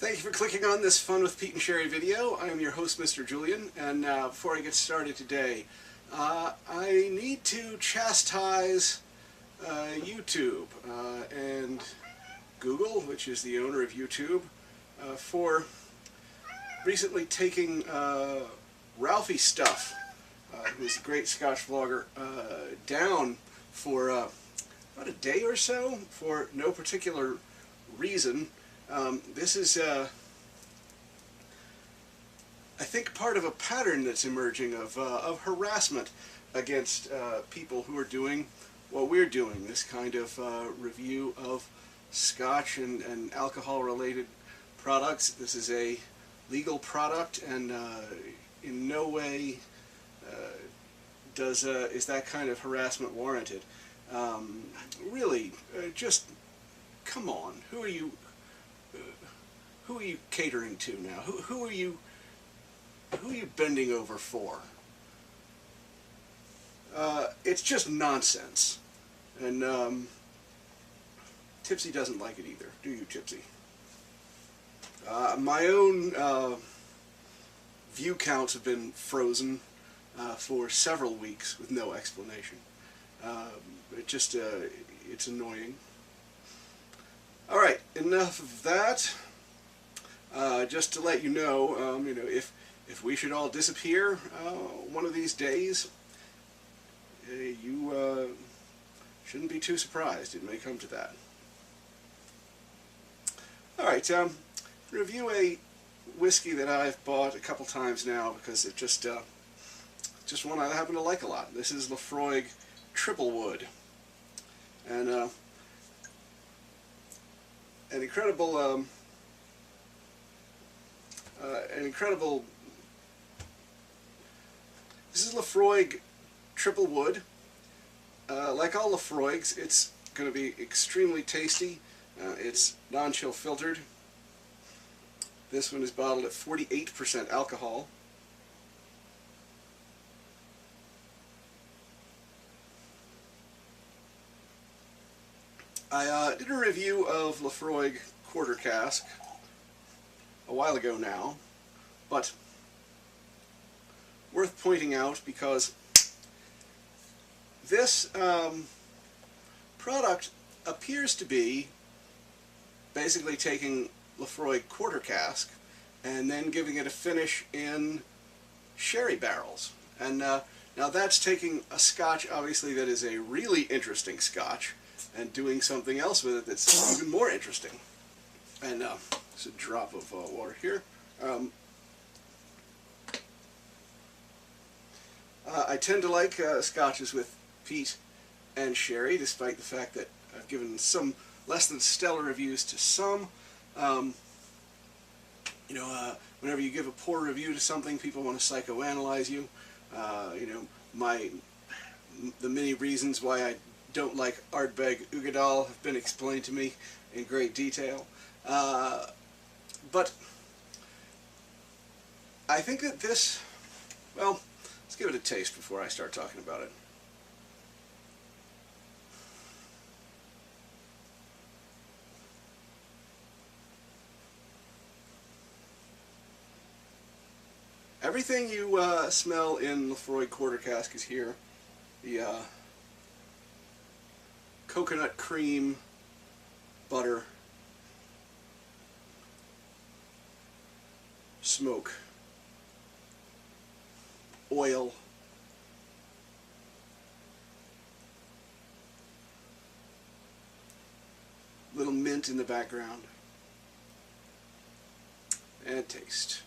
Thank you for clicking on this Fun with Pete and Sherry video. I am your host, Mr. Julian, and before I get started today, I need to chastise YouTube and Google, which is the owner of YouTube, for recently taking Ralphie Stuff, who's a great Scotch vlogger, down for about a day or so for no particular reason. This is, I think, part of a pattern that's emerging of harassment against people who are doing what we're doing, this kind of review of Scotch and alcohol-related products. This is a legal product, and in no way is that kind of harassment warranted. Really, just come on. Who are you catering to now? Who are you bending over for? It's just nonsense, and Tipsy doesn't like it either. Do you, Tipsy? My own view counts have been frozen for several weeks with no explanation. It's annoying. All right, enough of that. Just to let you know, if we should all disappear one of these days, you shouldn't be too surprised. It may come to that. All right, review a whiskey that I've bought a couple times now because it just one I happen to like a lot. This is Laphroaig Triple Wood, and an incredible. This is Laphroaig Triple Wood. Like all Laphroaigs, it's going to be extremely tasty. It's non-chill filtered. This one is bottled at 48% alcohol. I did a review of Laphroaig Quarter Cask a while ago now, but worth pointing out because this product appears to be basically taking Laphroaig Quarter Cask and then giving it a finish in sherry barrels. And now that's taking a Scotch, obviously, that is a really interesting Scotch, and doing something else with it that's even more interesting. And there's a drop of water here. I tend to like Scotches with peat and sherry, despite the fact that I've given some less than stellar reviews to some. Whenever you give a poor review to something, people want to psychoanalyze you. The many reasons why I don't like Ardbeg Ugadal have been explained to me in great detail. But I think that this, well, let's give it a taste before I start talking about it. Everything you smell in Laphroaig Quarter Cask is here. The coconut cream, butter, smoke, oil, little mint in the background, and taste.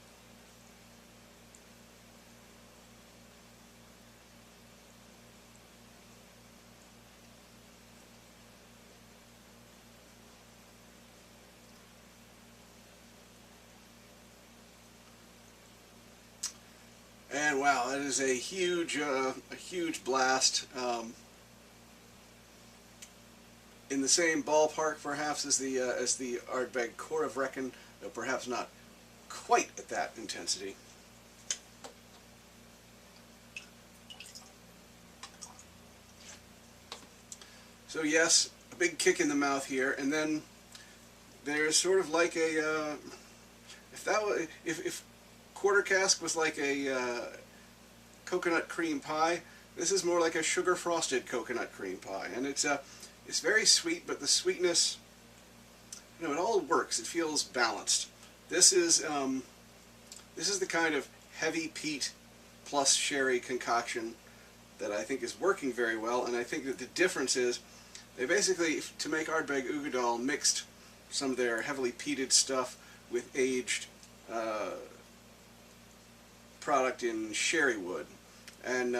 And wow, that is a huge blast. In the same ballpark, perhaps, as the Ardbeg Corvrecken, though perhaps not quite at that intensity. So yes, a big kick in the mouth here, and then there's sort of like a if quarter cask was like a coconut cream pie, this is more like a sugar frosted coconut cream pie, and it's very sweet, but the sweetness, you know, it all works. It feels balanced. This is the kind of heavy peat plus sherry concoction that I think is working very well, and I think that the difference is they basically, to make Ardbeg Ugadal, mixed some of their heavily peated stuff with aged product in sherry wood. And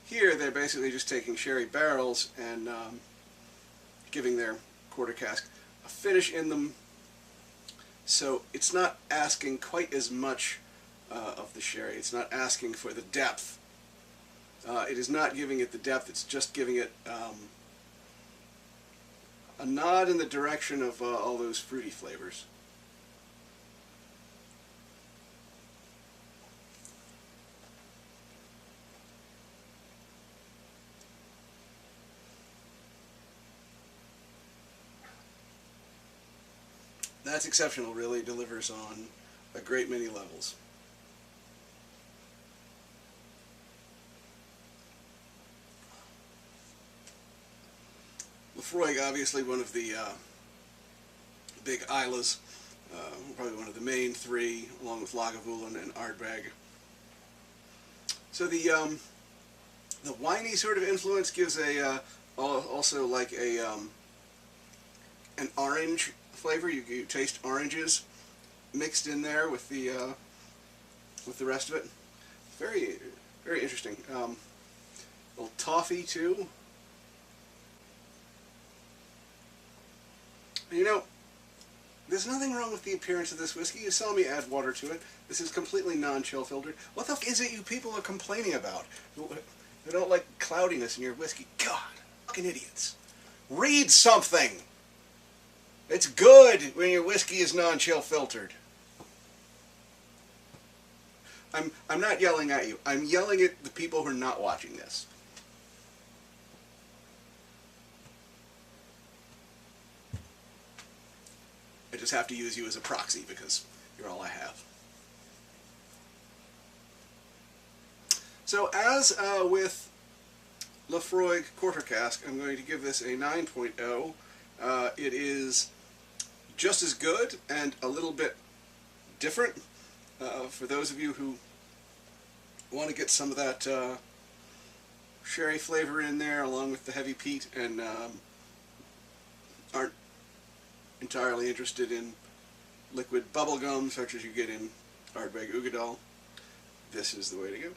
here they're basically just taking sherry barrels and giving their quarter cask a finish in them, so it's not asking quite as much of the sherry. It's not asking for the depth. It is not giving it the depth, it's just giving it a nod in the direction of all those fruity flavors. That's exceptional. Really delivers on a great many levels. Laphroaig, obviously one of the big Islas, probably one of the main three, along with Lagavulin and Ardbeg. So the winey sort of influence gives a also like a an orange flavor. You taste oranges mixed in there with the rest of it. Very, very interesting. A little toffee too. You know, there's nothing wrong with the appearance of this whiskey. You saw me add water to it. This is completely non-chill filtered. What the f is it you people are complaining about? They don't like cloudiness in your whiskey. God, fucking idiots. Read something! It's good when your whiskey is non-chill filtered. I'm not yelling at you. I'm yelling at the people who are not watching this. I just have to use you as a proxy because you're all I have. So as with Laphroaig Quarter Cask, I'm going to give this a 9.0. It is just as good and a little bit different. For those of you who want to get some of that sherry flavor in there along with the heavy peat and aren't entirely interested in liquid bubblegum such as you get in Ardbeg Ugadal, this is the way to go.